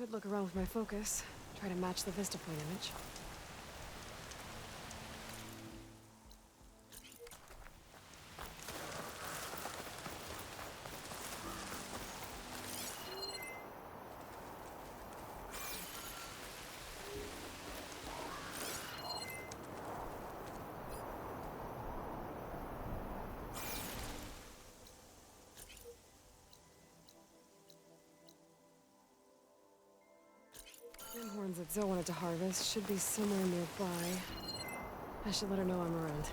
Could look around with my focus. Try to match the vista point image. Horns that Zoe wanted to harvest should be somewhere nearby. I should let her know I'm around.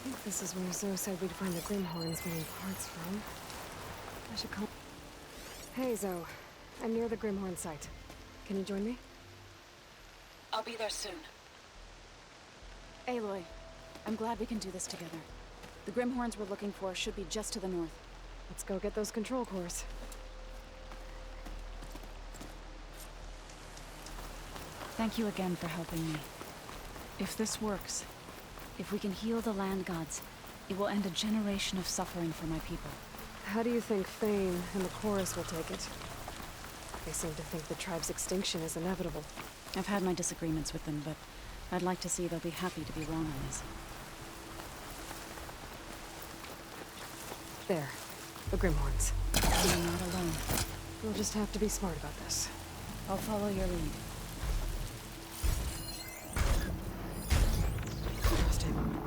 I think this is where Zoe said we'd find the Grimhorns getting parts from. I should call... Hey, Zoe. I'm near the Grimhorn site. Can you join me? I'll be there soon. Aloy, I'm glad we can do this together. The Grimhorns we're looking for should be just to the north. Let's go get those control cores. Thank you again for helping me. If this works, if we can heal the land gods, it will end a generation of suffering for my people. How do you think Thane and the Chorus will take it? They seem to think the tribe's extinction is inevitable. I've had my disagreements with them, but I'd like to see they'll be happy to be wrong on this. There. The Grimhorns. You're not alone. We'll just have to be smart about this. I'll follow your lead. Trust him on work.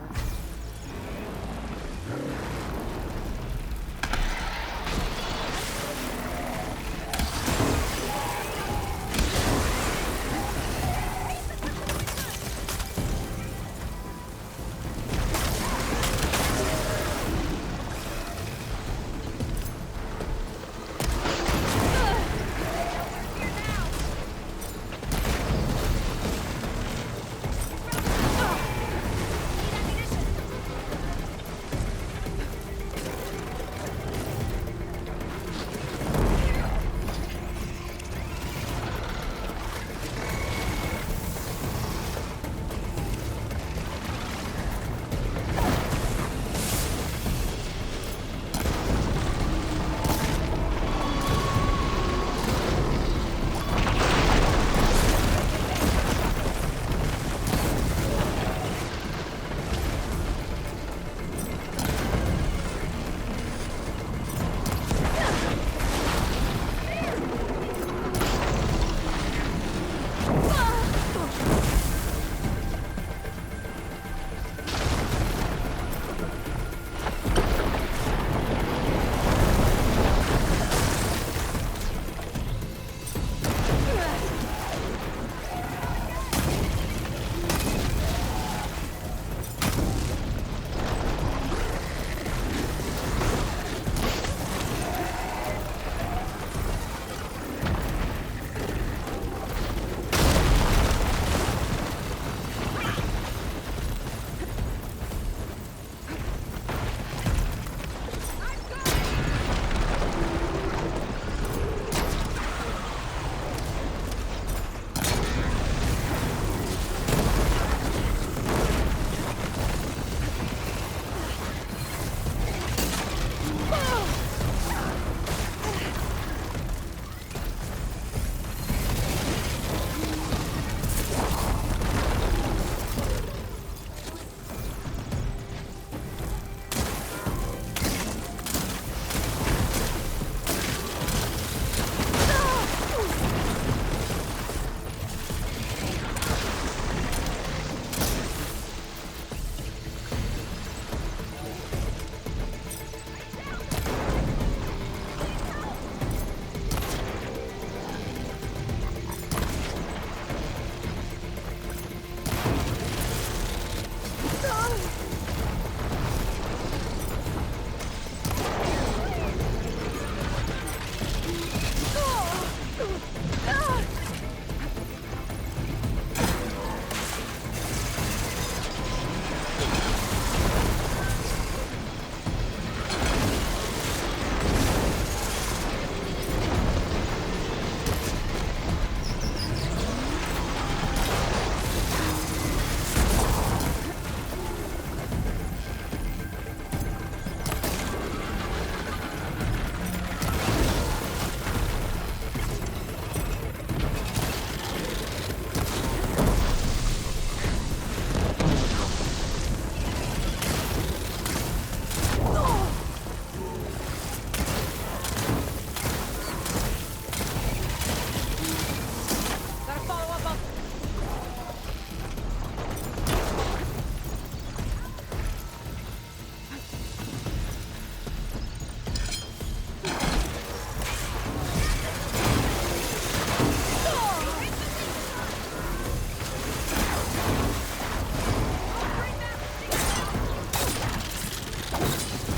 Got it!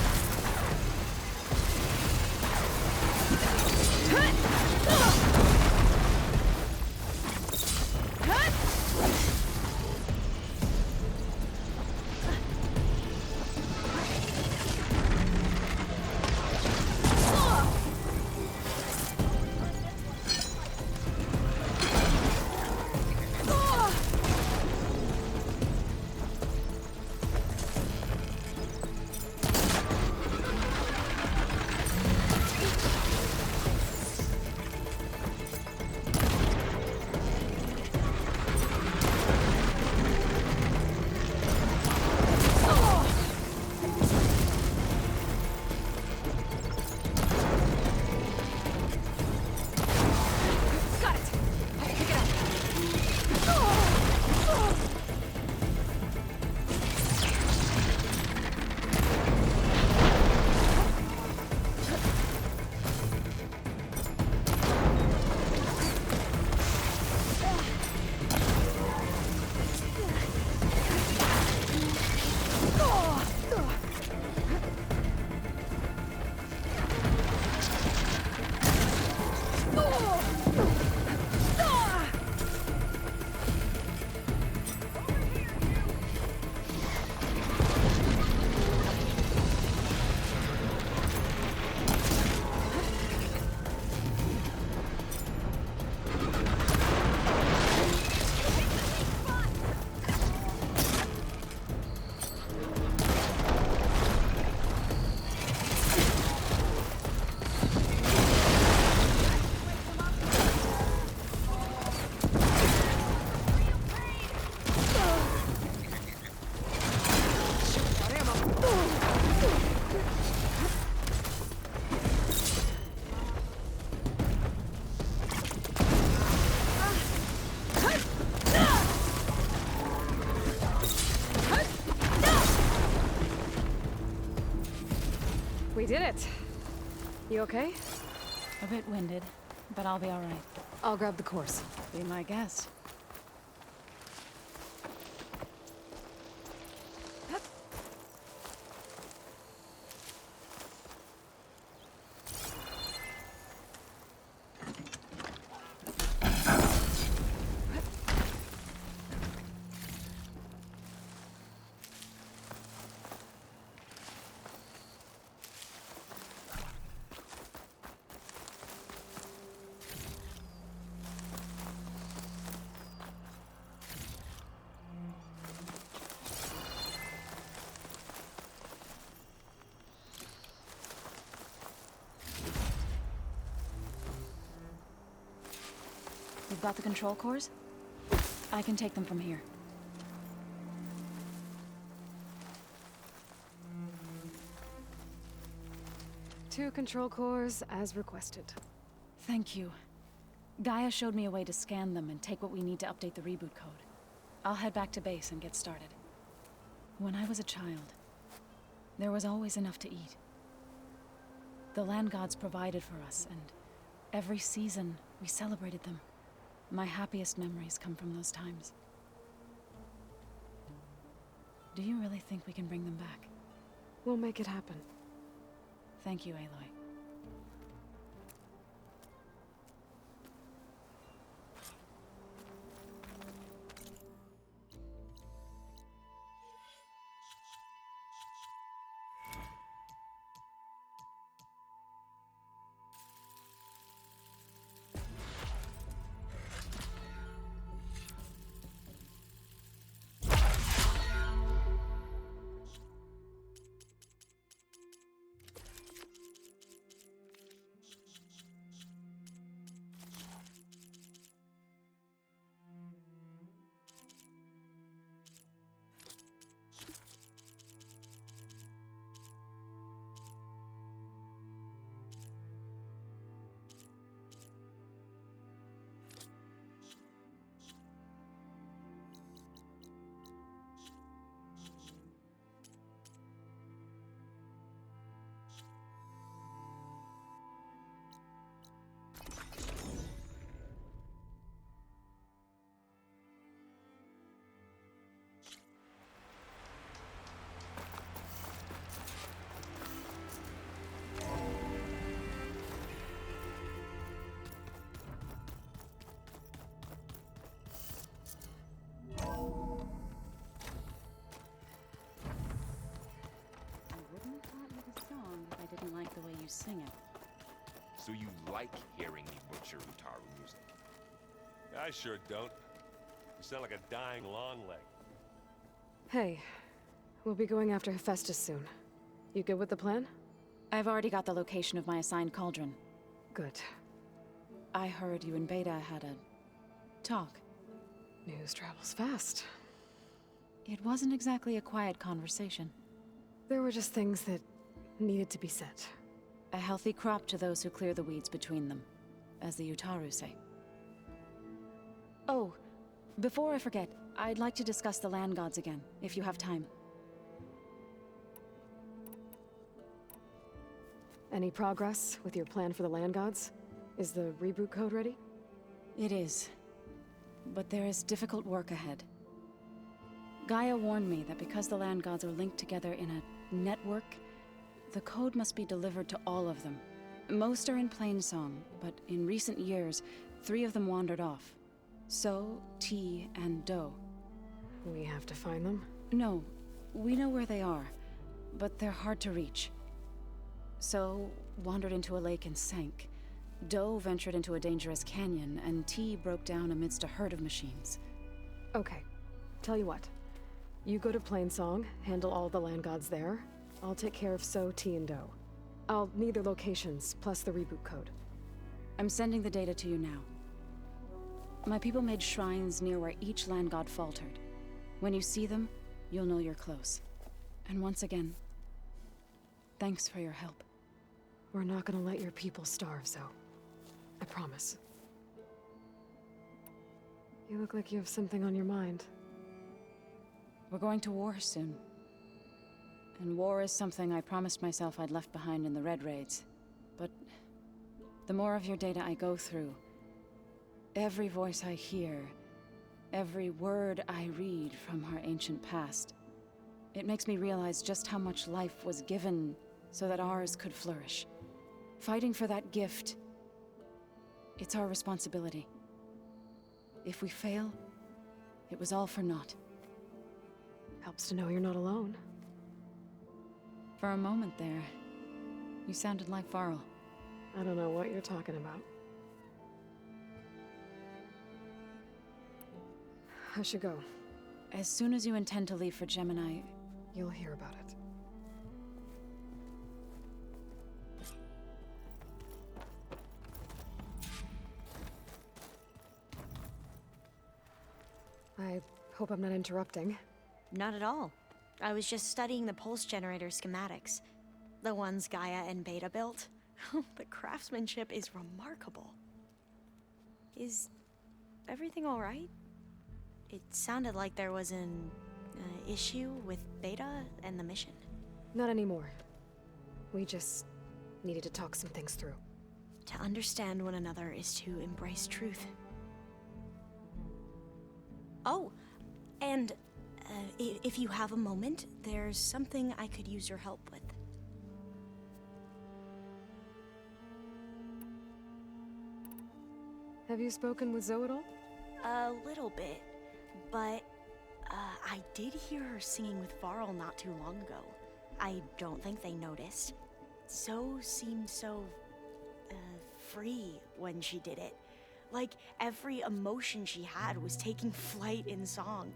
I can pick it up. We did it. You okay? A bit winded, but I'll be all right. I'll grab the course. Be my guest. You've got the control cores? I can take them from here. Two control cores, as requested. Thank you. Gaia showed me a way to scan them and take what we need to update the reboot code. I'll head back to base and get started. When I was a child, there was always enough to eat. The land gods provided for us, and every season we celebrated them. My happiest memories come from those times. Do you really think we can bring them back? We'll make it happen. Thank you, Aloy. you sing it. So you like hearing me butcher Utaru music? I sure don't. You sound like a dying longleg. Hey, we'll be going after Hephaestus soon. You good with the plan? I've already got the location of my assigned cauldron. Good. I heard you and Beta had a talk. News travels fast. It wasn't exactly a quiet conversation. There were just things that needed to be said. A healthy crop to those who clear the weeds between them, as the Utaru say. Oh, before I forget, I'd like to discuss the land gods again, if you have time. Any progress with your plan for the land gods? Is the reboot code ready? It is. But there is difficult work ahead. Gaia warned me that because the land gods are linked together in a network, the code must be delivered to all of them. Most are in Plainsong, but in recent years, 3 of them wandered off. So, T, and Do. We have to find them? No, we know where they are, but they're hard to reach. So, wandered into a lake and sank. Do ventured into a dangerous canyon, and T broke down amidst a herd of machines. Okay. Tell you what. You go to Plainsong, handle all the land gods there. I'll take care of So, T, and Do. I'll need their locations, plus the reboot code. I'm sending the data to you now. My people made shrines near where each land god faltered. When you see them, you'll know you're close. And once again, thanks for your help. We're not gonna let your people starve, Zoe. I promise. You look like you have something on your mind. We're going to war soon. And war is something I promised myself I'd left behind in the Red Raids. But the more of your data I go through, every voice I hear, every word I read from our ancient past, it makes me realize just how much life was given so that ours could flourish. Fighting for that gift, it's our responsibility. If we fail, it was all for naught. Helps to know you're not alone. For a moment there, you sounded like Varl. I don't know what you're talking about. I should go. As soon as you intend to leave for Gemini, You'll hear about it. I hope I'm not interrupting. Not at all. I was just studying the pulse generator schematics. The ones Gaia and Beta built. The craftsmanship is remarkable. Is everything all right? It sounded like there was an issue with Beta and the mission. Not anymore. We just needed to talk some things through. To understand one another is to embrace truth. Oh, and if you have a moment, there's something I could use your help with. Have you spoken with Zoe at all? A little bit, but I did hear her singing with Varl not too long ago. I don't think they noticed. Zoe seemed so free when she did it. Like every emotion she had was taking flight in song.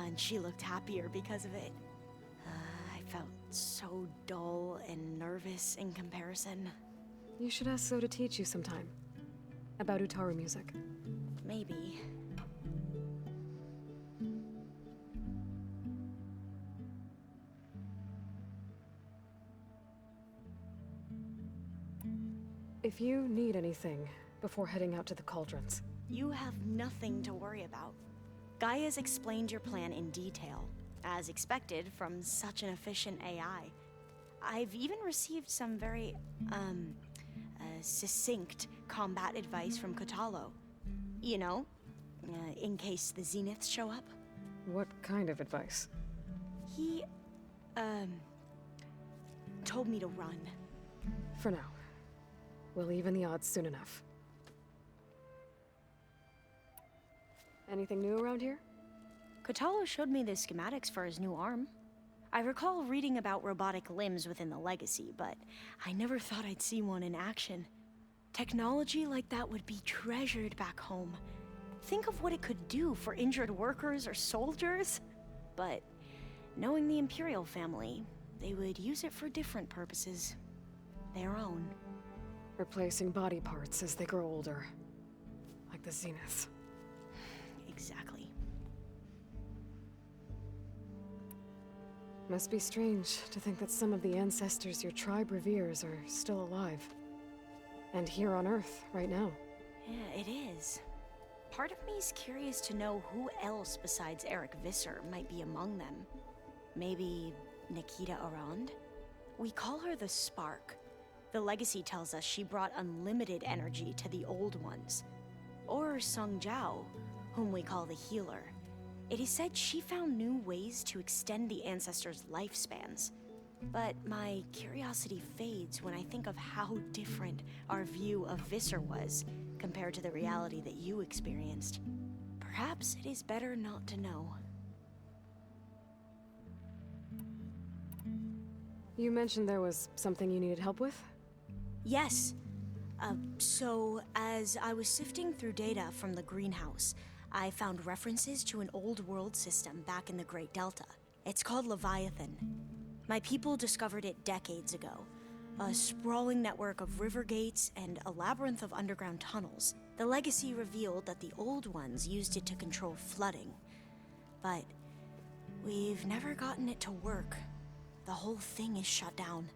And she looked happier because of it. I felt so dull and nervous in comparison. You should ask Zoe to teach you sometime. About Utaru music. Maybe. If you need anything before heading out to the cauldrons. You have nothing to worry about. Gaia's explained your plan in detail, as expected from such an efficient AI. I've even received some very, succinct combat advice from Kotallo. You know, in case the Zeniths show up. What kind of advice? He, told me to run. For now. We'll even the odds soon enough. Anything new around here? Kotallo showed me the schematics for his new arm. I recall reading about robotic limbs within the Legacy, but I never thought I'd see one in action. Technology like that would be treasured back home. Think of what it could do for injured workers or soldiers. But knowing the Imperial family, they would use it for different purposes. Their own. Replacing body parts as they grow older. Like the Zeniths. Exactly. Must be strange to think that some of the ancestors your tribe reveres are still alive. And here on Earth, right now. Yeah, it is. Part of me's curious to know who else besides Eric Visser might be among them. Maybe Nikita Arand? We call her the Spark. The Legacy tells us she brought unlimited energy to the Old Ones. Or Sung Jiao, whom we call the Healer. It is said she found new ways to extend the ancestors' lifespans. But my curiosity fades when I think of how different our view of Visser was compared to the reality that you experienced. Perhaps it is better not to know. You mentioned there was something you needed help with? Yes. So, as I was sifting through data from the greenhouse, I found references to an old world system back in the Great Delta. It's called Leviathan. My people discovered it decades ago. A sprawling network of river gates and a labyrinth of underground tunnels. The Legacy revealed that the Old Ones used it to control flooding. But we've never gotten it to work. The whole thing is shut down.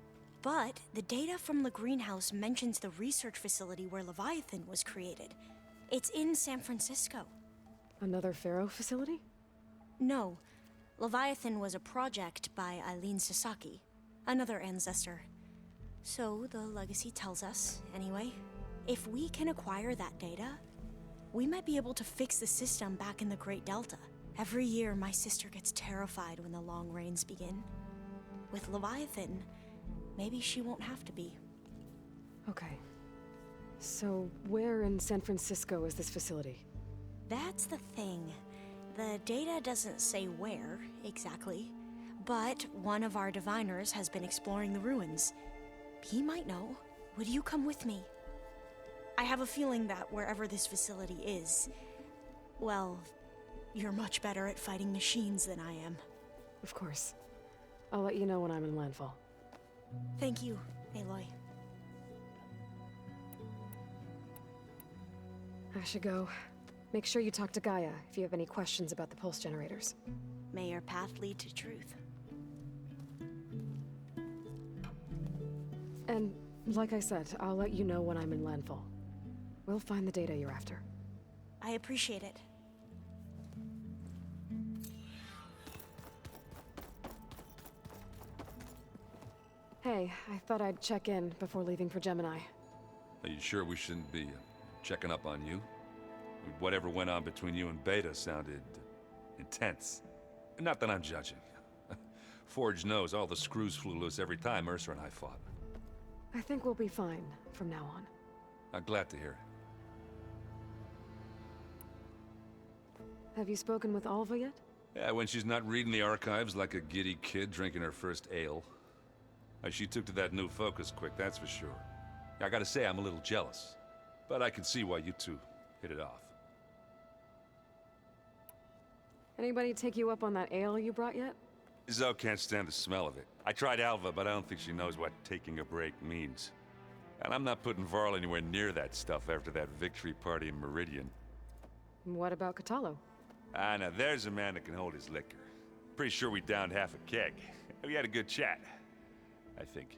But the data from the greenhouse mentions the research facility where Leviathan was created. It's in San Francisco. Another Pharaoh facility? No. Leviathan was a project by Eileen Sasaki, another ancestor. So the Legacy tells us, anyway, if we can acquire that data, we might be able to fix the system back in the Great Delta. Every year, my sister gets terrified when the long rains begin. With Leviathan, maybe she won't have to be. Okay. So, where in San Francisco is this facility? That's the thing. The data doesn't say where, exactly. But one of our diviners has been exploring the ruins. He might know. Would you come with me? I have a feeling that wherever this facility is, well, you're much better at fighting machines than I am. Of course. I'll let you know when I'm in landfall. Thank you, Aloy. I should go. Make sure you talk to Gaia if you have any questions about the pulse generators. May your path lead to truth. And, like I said, I'll let you know when I'm in landfall. We'll find the data you're after. I appreciate it. Hey, I thought I'd check in before leaving for Gemini. Are you sure we shouldn't be checking up on you? Whatever went on between you and Beta sounded intense. Not that I'm judging. Forge knows all the screws flew loose every time Mercer and I fought. I think we'll be fine from now on. I'm glad to hear it. Have you spoken with Alva yet? Yeah, when she's not reading the archives like a giddy kid drinking her first ale. She took to that new focus quick, that's for sure. I gotta say, I'm a little jealous. But I can see why you two hit it off. Anybody take you up on that ale you brought yet? Zoe can't stand the smell of it. I tried Alva, but I don't think she knows what taking a break means. And I'm not putting Varl anywhere near that stuff after that victory party in Meridian. What about Kotallo? Ah, now there's a man that can hold his liquor. Pretty sure we downed half a keg. We had a good chat, I think.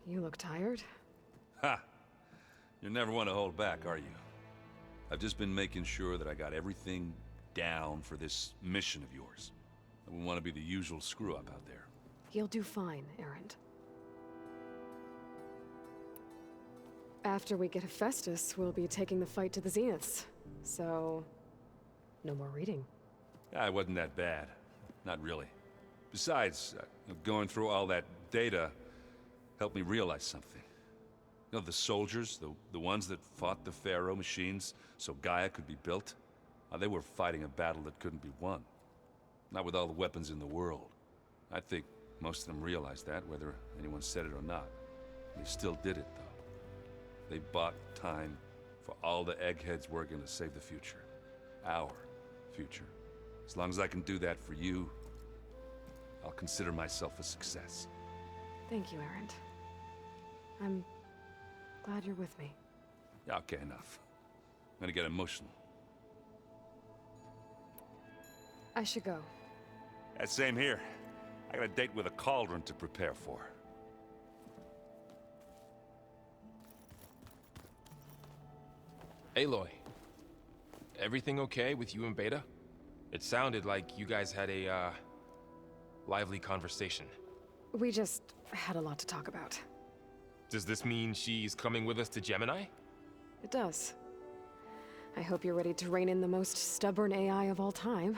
You look tired. Ha! You never want to hold back, are you? I've just been making sure that I got everything down for this mission of yours. I wouldn't want to be the usual screw-up out there. You'll do fine, Erend. After we get Hephaestus, we'll be taking the fight to the Zeniths. So, no more reading. It wasn't that bad. Not really. Besides, going through all that data helped me realize something. You know, the soldiers, the ones that fought the Pharaoh machines so Gaia could be built, they were fighting a battle that couldn't be won. Not with all the weapons in the world. I think most of them realized that, whether anyone said it or not. They still did it, though. They bought time for all the eggheads working to save the future. Our future. As long as I can do that for you, I'll consider myself a success. Thank you, Erend. I'm glad you're with me. Yeah, okay, enough. I'm gonna get emotional. I should go. That same here. I got a date with a cauldron to prepare for. Aloy, everything okay with you and Beta? It sounded like you guys had a, lively conversation. We just had a lot to talk about. Does this mean she's coming with us to Gemini? It does. I hope you're ready to rein in the most stubborn AI of all time.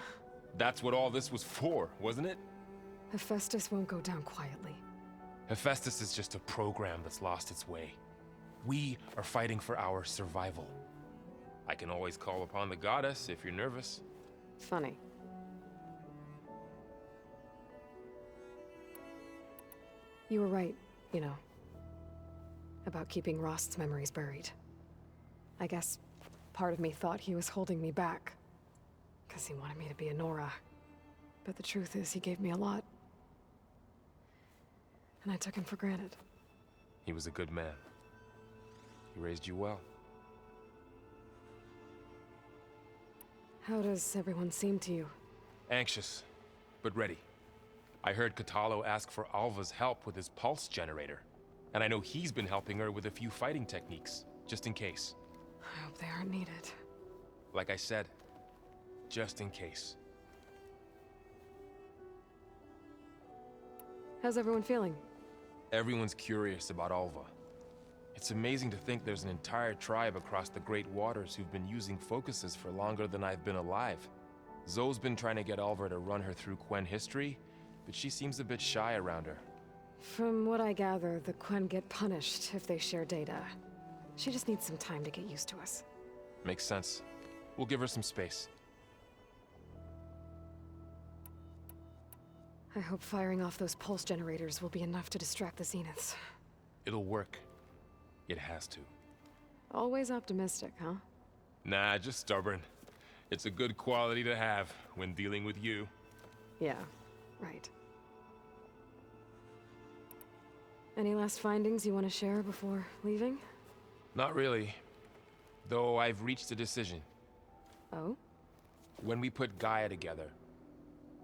That's what all this was for, wasn't it? Hephaestus won't go down quietly. Hephaestus is just a program that's lost its way. We are fighting for our survival. I can always call upon the goddess if you're nervous. Funny. You were right, you know, about keeping Rost's memories buried. I guess part of me thought he was holding me back, because he wanted me to be a Nora. But the truth is, he gave me a lot. And I took him for granted. He was a good man. He raised you well. How does everyone seem to you? Anxious, but ready. I heard Kotallo ask for Alva's help with his pulse generator. And I know he's been helping her with a few fighting techniques, just in case. I hope they aren't needed. Like I said, just in case. How's everyone feeling? Everyone's curious about Alva. It's amazing to think there's an entire tribe across the Great Waters who've been using focuses for longer than I've been alive. Zoe's been trying to get Alva to run her through Quen history, but she seems a bit shy around her. From what I gather, the Quen get punished if they share data. She just needs some time to get used to us. Makes sense. We'll give her some space. I hope firing off those pulse generators will be enough to distract the Zeniths. It'll work. It has to. Always optimistic, huh? Nah, just stubborn. It's a good quality to have when dealing with you. Yeah, right. Any last findings you want to share before leaving? Not really. Though I've reached a decision. Oh? When we put Gaia together,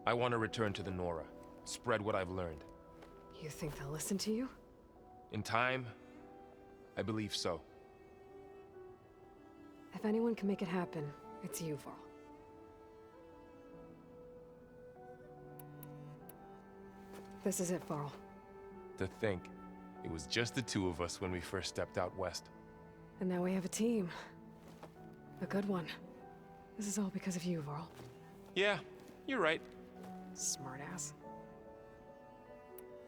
I want to return to the Nora. Spread what I've learned. You think they'll listen to you? In time, I believe so. If anyone can make it happen, it's you, Varl. This is it, Varl. To think, it was just the two of us when we first stepped out west. And now we have a team. A good one. This is all because of you, Varl. Yeah, you're right. Smartass.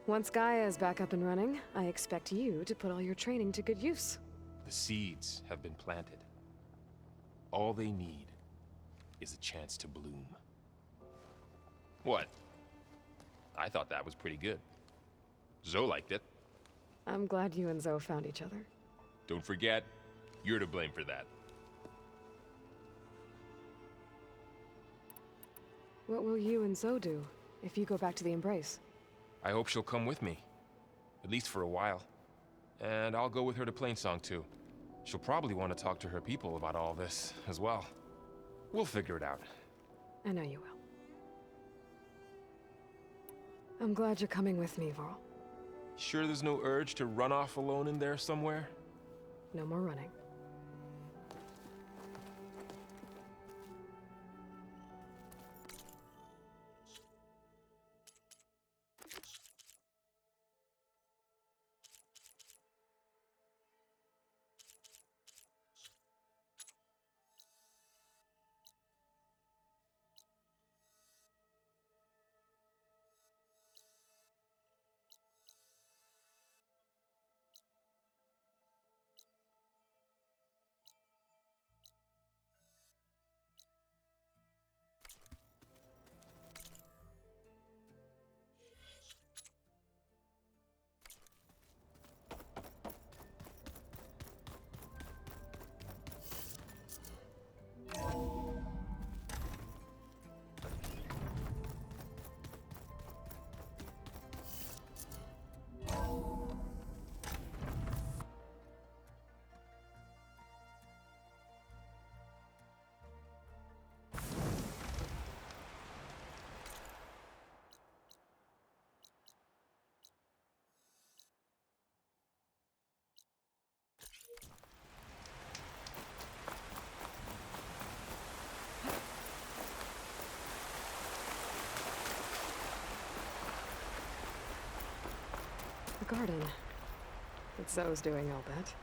Once Gaia is back up and running, I expect you to put all your training to good use. The seeds have been planted. All they need is a chance to bloom. What? I thought that was pretty good. Zoe liked it. I'm glad you and Zoe found each other. Don't forget, you're to blame for that. What will you and Zoe do if you go back to the Embrace? I hope she'll come with me. At least for a while. And I'll go with her to Plainsong too. She'll probably want to talk to her people about all this as well. We'll figure it out. I know you will. I'm glad you're coming with me, Varl. Sure there's no urge to run off alone in there somewhere? No more running. garden. But Zoe's doing, I'll bet.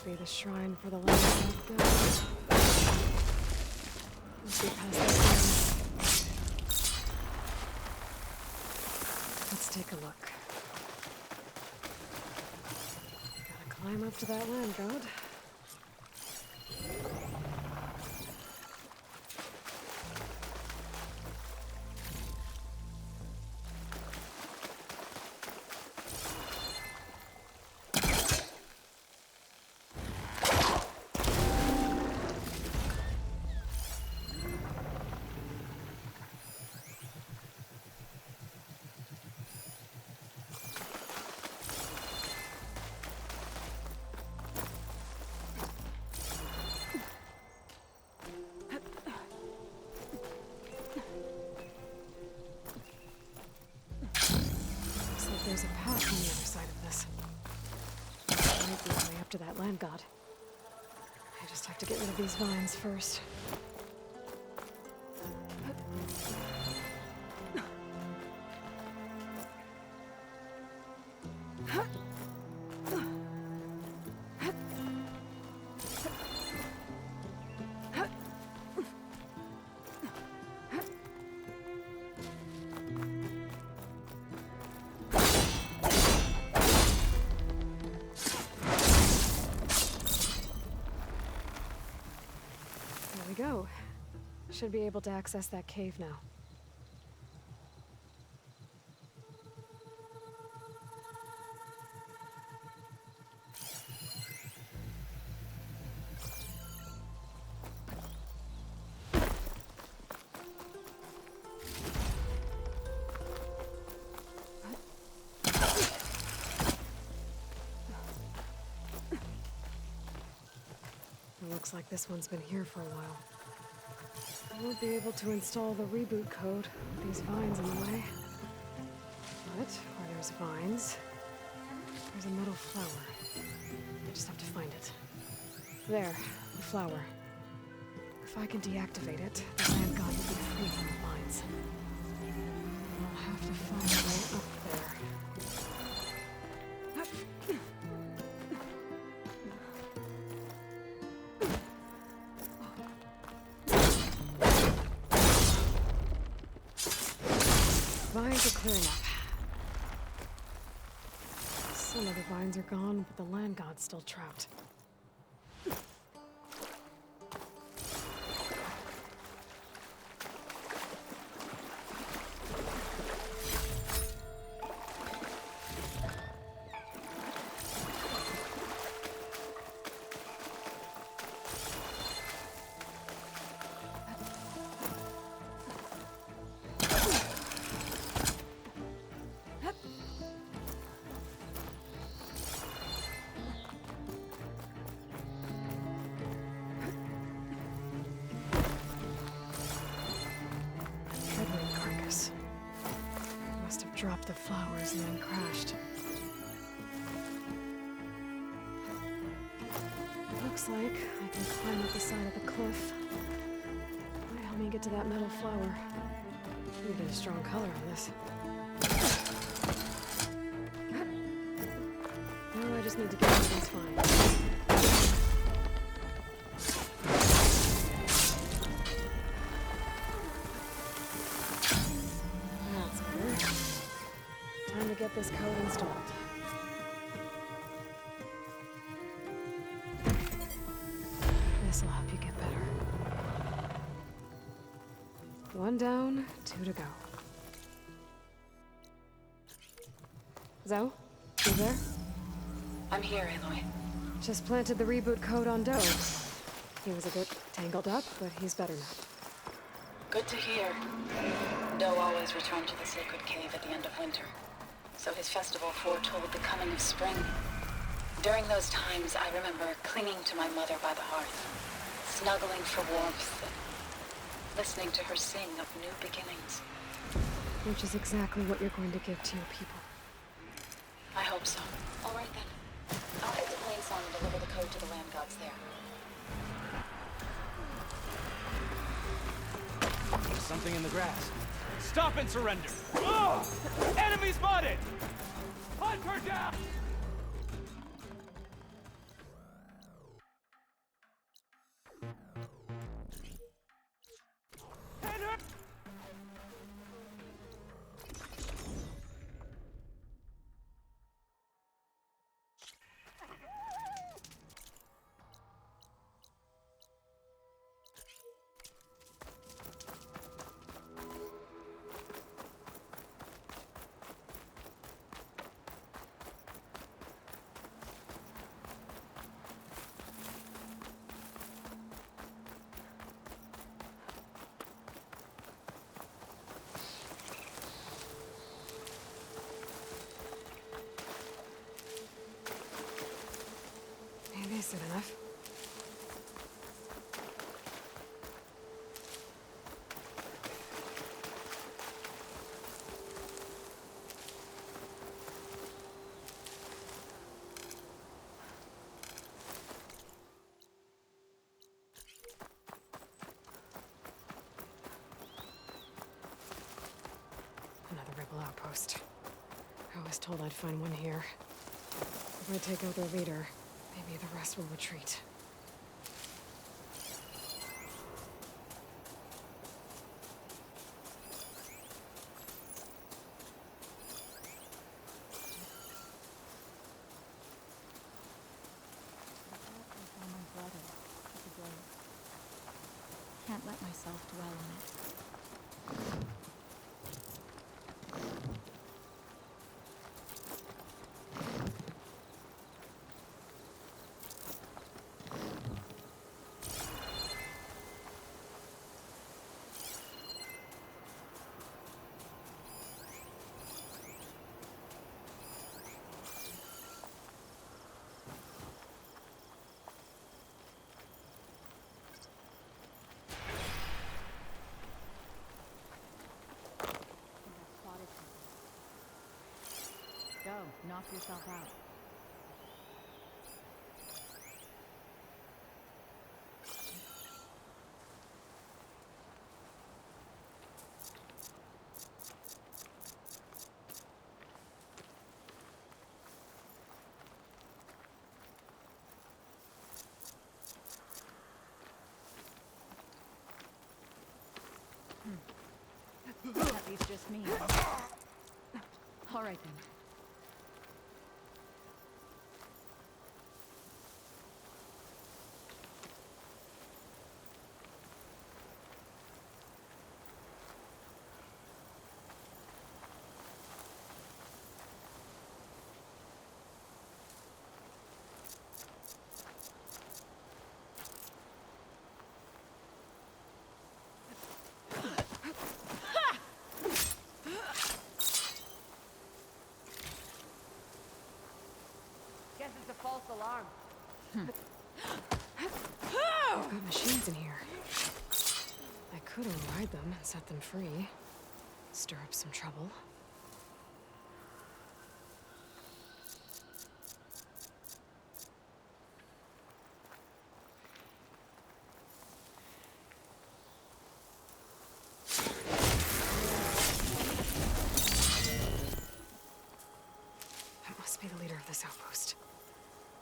Be the shrine for the last of God. Must be past those ruins. Let's take a look. Gotta climb up to that land god. There's a path on the other side of this. Might be the way up to that land god. I just have to get rid of these vines first. There we go. Should be able to access that cave now. It looks like this one's been here for a while. I won't be able to install the reboot code with these vines in the way. But where there's vines, there's a metal flower. I just have to find it. There, the flower. If I can deactivate it, the land god will be free from the vines. I'll have to find a way up there. Vines are clear enough. Some of the vines are gone, but the land god's still trapped. Dropped the flowers and then crashed. Looks like I can climb up the side of the cliff. Might help me get to that metal flower. You get a strong color on this. Oh, I just need to get everything's fine. That's better. Time to get this code installed. This'll help you get better. One down, two to go. Zoe? You there? I'm here, Aloy. Just planted the reboot code on Doe. He was a bit tangled up, but he's better now. Good to hear. Doe always returned to the sacred cave at the end of winter, so his festival foretold the coming of spring. During those times, I remember clinging to my mother by the hearth, snuggling for warmth, and listening to her sing of new beginnings. Which is exactly what you're going to give to your people. I hope so. All right then. I'll head to Plainsong and deliver the code to the land gods there. There's something in the grass. Stop and surrender! Oh! Enemy spotted! Hunt her down! Hit her! Maybe this is enough. Another rebel outpost. I was told I'd find one here. If I take out their leader, maybe the rest will retreat. Can't let myself dwell on it. Go, knock yourself out. At least just me. All right then. Guess it's a false alarm. I've got machines in here. I could override them and set them free. Stir up some trouble.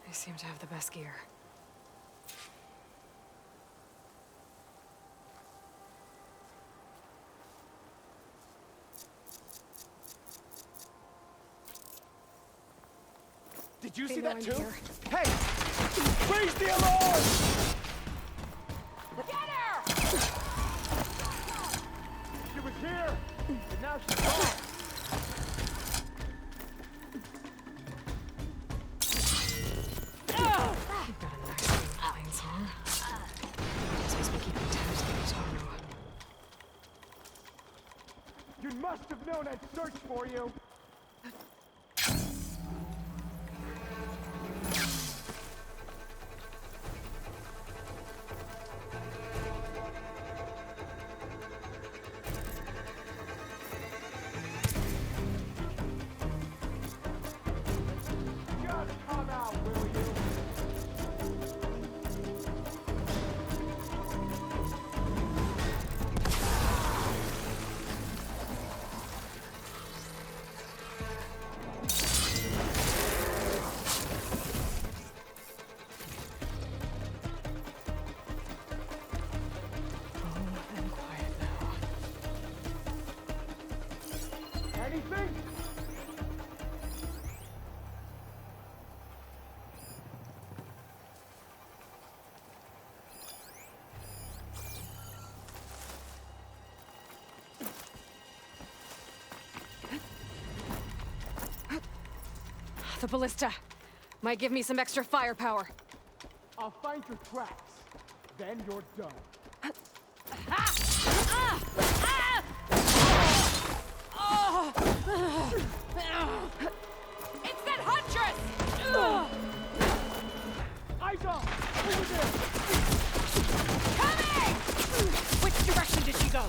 They seem to have the best gear. Did you They see know that I'm too? here. Hey! Raise the alarm! Get her! She was here, and now she's gone. You've got a nice little planes here. Supposed to be keeping tabs on Utaru. You must have known I'd search for you. Just come out, will you? Calm and quiet now. Anything? The ballista might give me some extra firepower. I'll find your tracks. Then you're done. It's that huntress! Eyes up! Over there! Coming! Which direction did she go?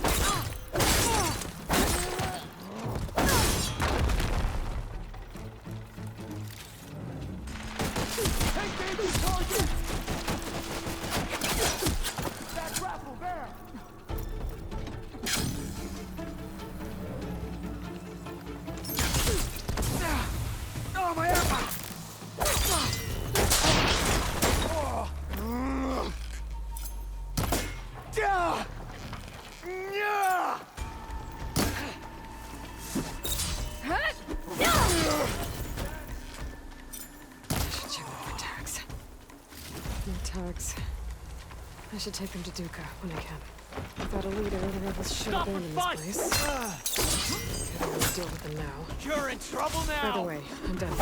Take the enemy target! That grapple there! Oh, my armor! I should check out for tags. No tags. I should take them to Duca when I can. Without a leader, the rebels should Stop abandon and this place. Gotta really deal with them now. You're in trouble now! By the way, I'm done.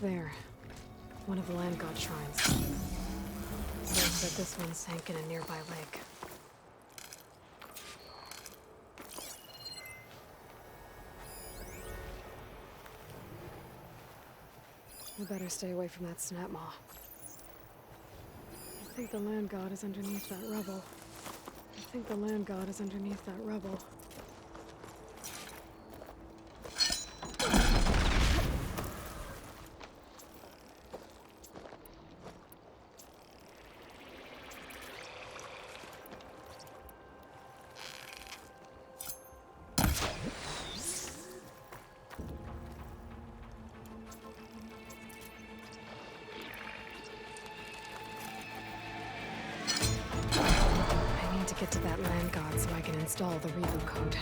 There. One of the land god shrines. So said this one sank in a nearby lake. We better stay away from that snap maw. I think the land god is underneath that rubble. If think the land god is underneath that rubble. Get to that land god so I can install the reboot code.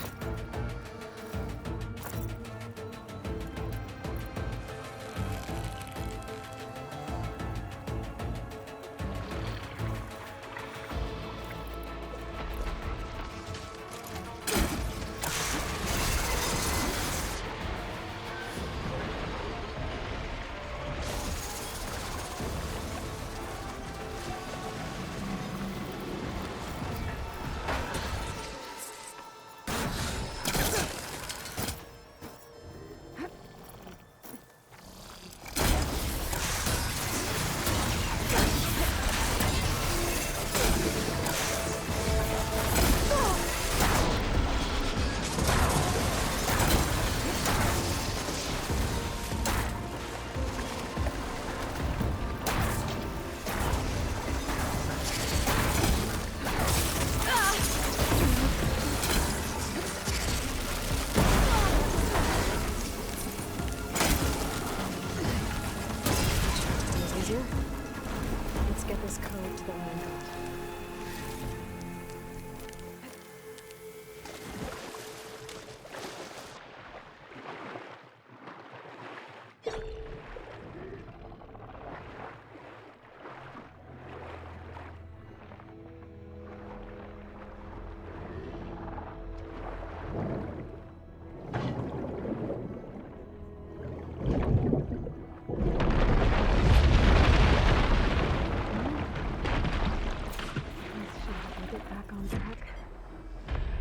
Let's get this code to the land god.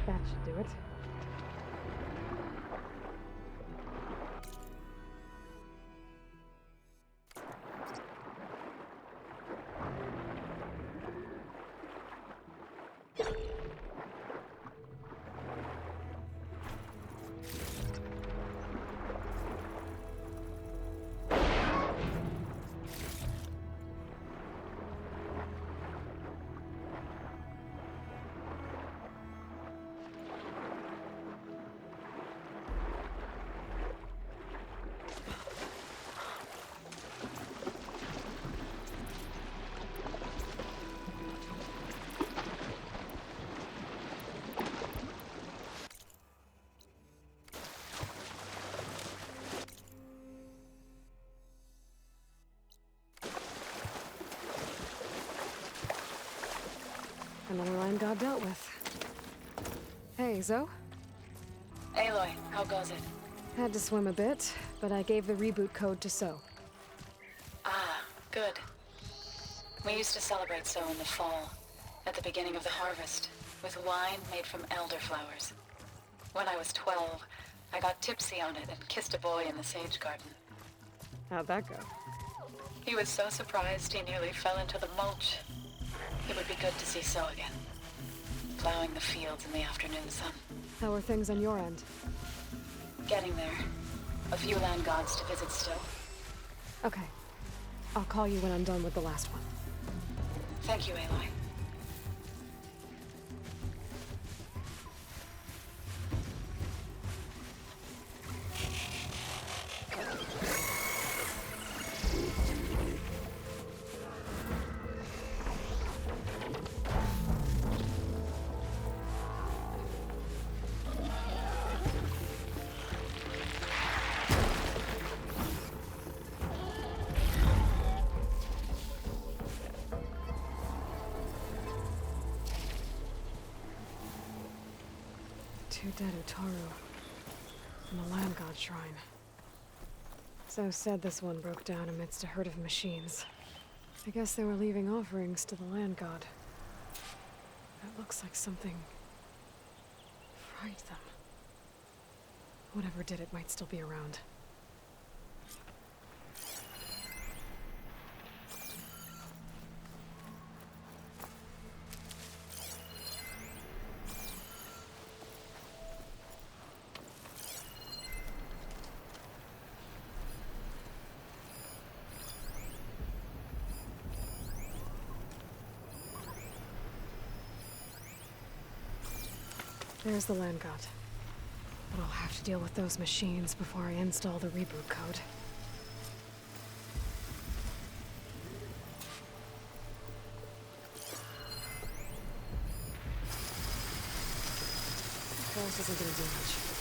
That should do it. Another land god dealt with. Hey, Zoe? Aloy, how goes it? Had to swim a bit, but I gave the reboot code to So. Ah, good. We used to celebrate So in the fall, at the beginning of the harvest, with wine made from elderflowers. When I was 12, I got tipsy on it and kissed a boy in the sage garden. How'd that go? He was so surprised he nearly fell into the mulch. It would be good to see So again, plowing the fields in the afternoon sun. How are things on your end? Getting there. A few land gods to visit still. Okay. I'll call you when I'm done with the last one. Thank you, Aloy. Two dead Utaru. And the land god shrine. So said this one broke down amidst a herd of machines. I guess they were leaving offerings to the land god. It looks like something fried them. Whatever did it might still be around. There's the land god. But I'll have to deal with those machines before I install the reboot code. Force isn't gonna do much.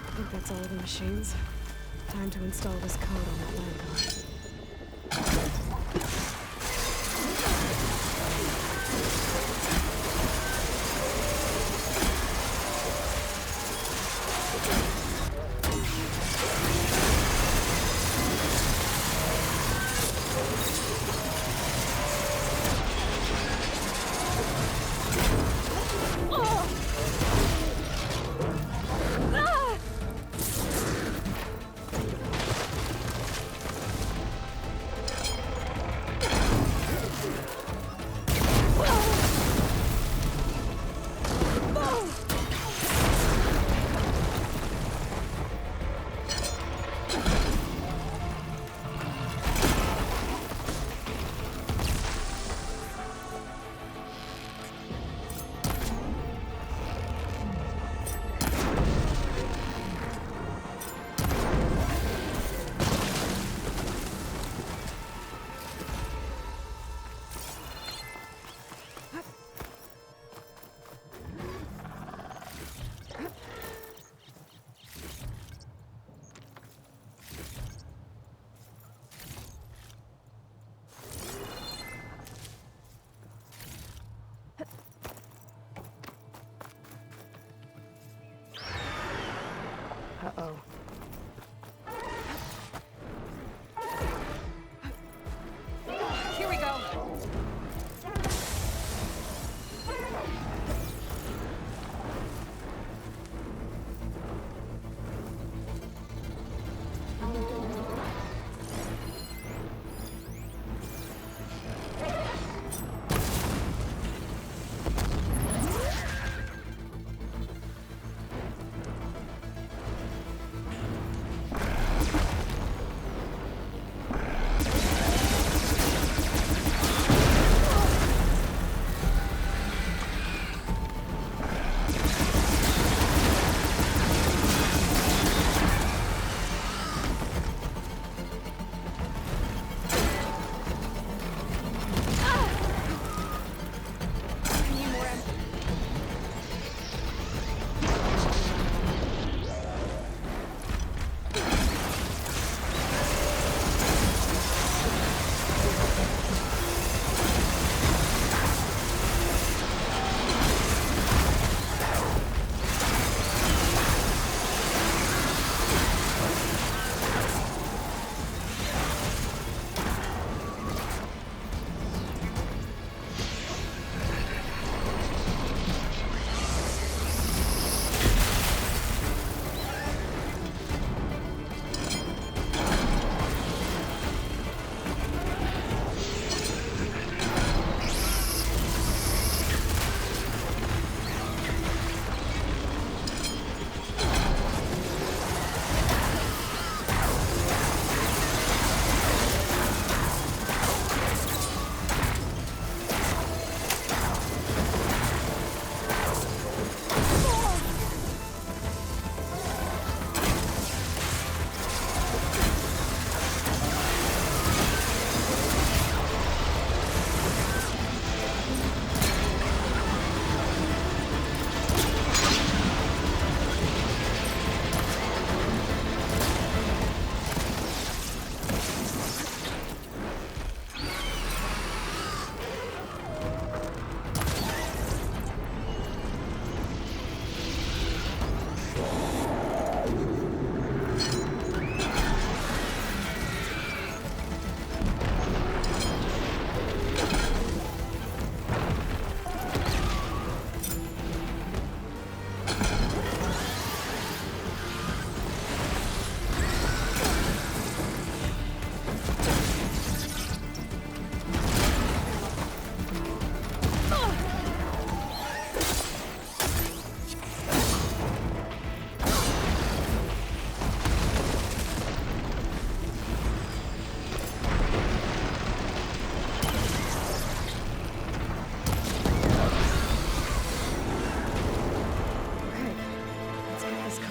I think that's all the machines. Time to install this code on that land god. Uh-oh. Here we go.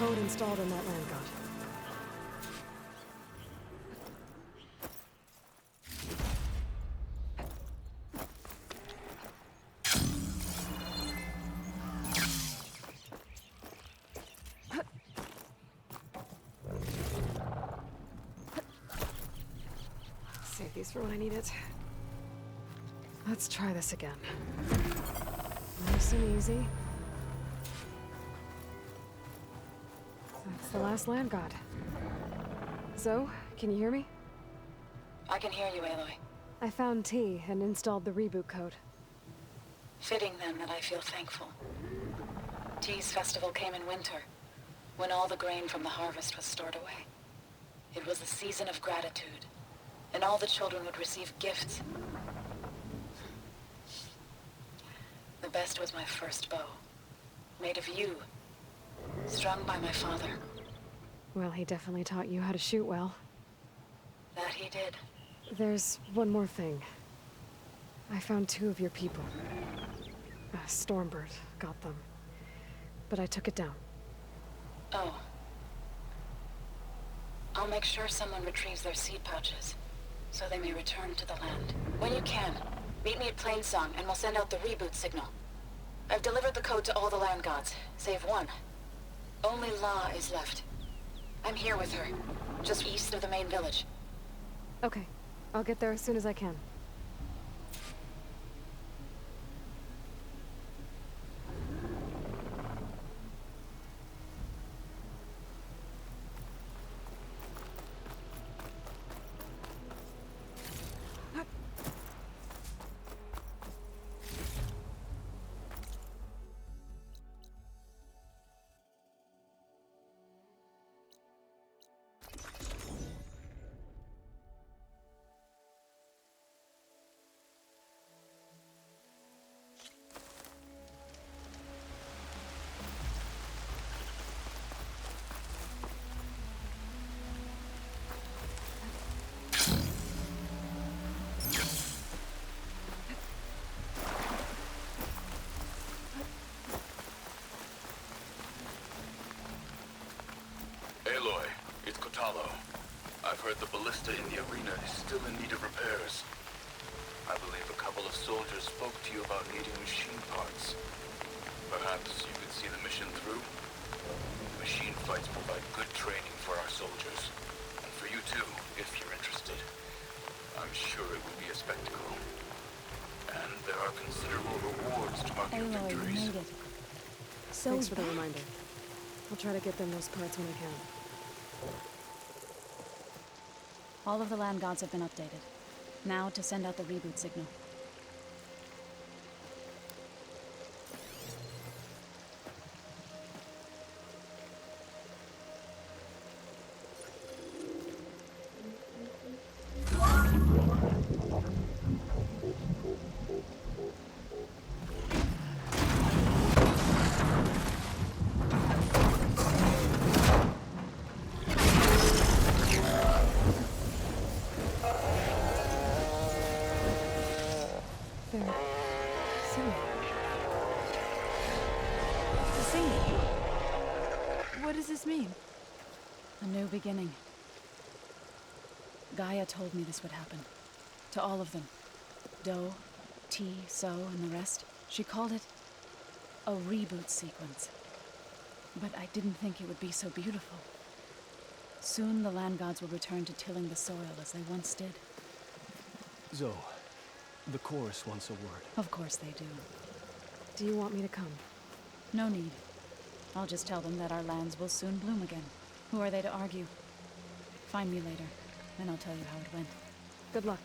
code installed in that land god. Save these for when I need it. Let's try this again. Nice and easy. That's the last land god. So, can you hear me? I can hear you, Aloy. I found T and installed the reboot code. Fitting then that I feel thankful. T's festival came in winter, when all the grain from the harvest was stored away. It was a season of gratitude, and all the children would receive gifts. The best was my first bow, made of yew, strung by my father. Well, he definitely taught you how to shoot well. That he did. There's one more thing. I found 2 of your people. Stormbird got them. But I took it down. Oh. I'll make sure someone retrieves their seed pouches, so they may return to the land. When you can, meet me at Plainsong, and we'll send out the reboot signal. I've delivered the code to all the land gods, save one. Only La is left. I'm here with her, just east of the main village. Okay. I'll get there as soon as I can. Aloy, it's Kotallo. I've heard the ballista in the arena is still in need of repairs. I believe a couple of soldiers spoke to you about needing machine parts. Perhaps you could see the mission through? Machine fights provide good training for our soldiers. And for you too, if you're interested. I'm sure it would be a spectacle. And there are considerable rewards to mark your Aloy, you victories. made it. Thanks for the reminder. I'll try to get them those parts when I can. All of the land gods have been updated. Now to send out the reboot signal. What does this mean? A new beginning. Gaia told me this would happen. To all of them. Do, T, So, and the rest. She called it a reboot sequence. But I didn't think it would be so beautiful. Soon the land gods will return to tilling the soil as they once did. Zoe, the chorus wants a word. Of course they do. Do you want me to come? No need. I'll just tell them that our lands will soon bloom again. Who are they to argue? Find me later, and I'll tell you how it went. Good luck.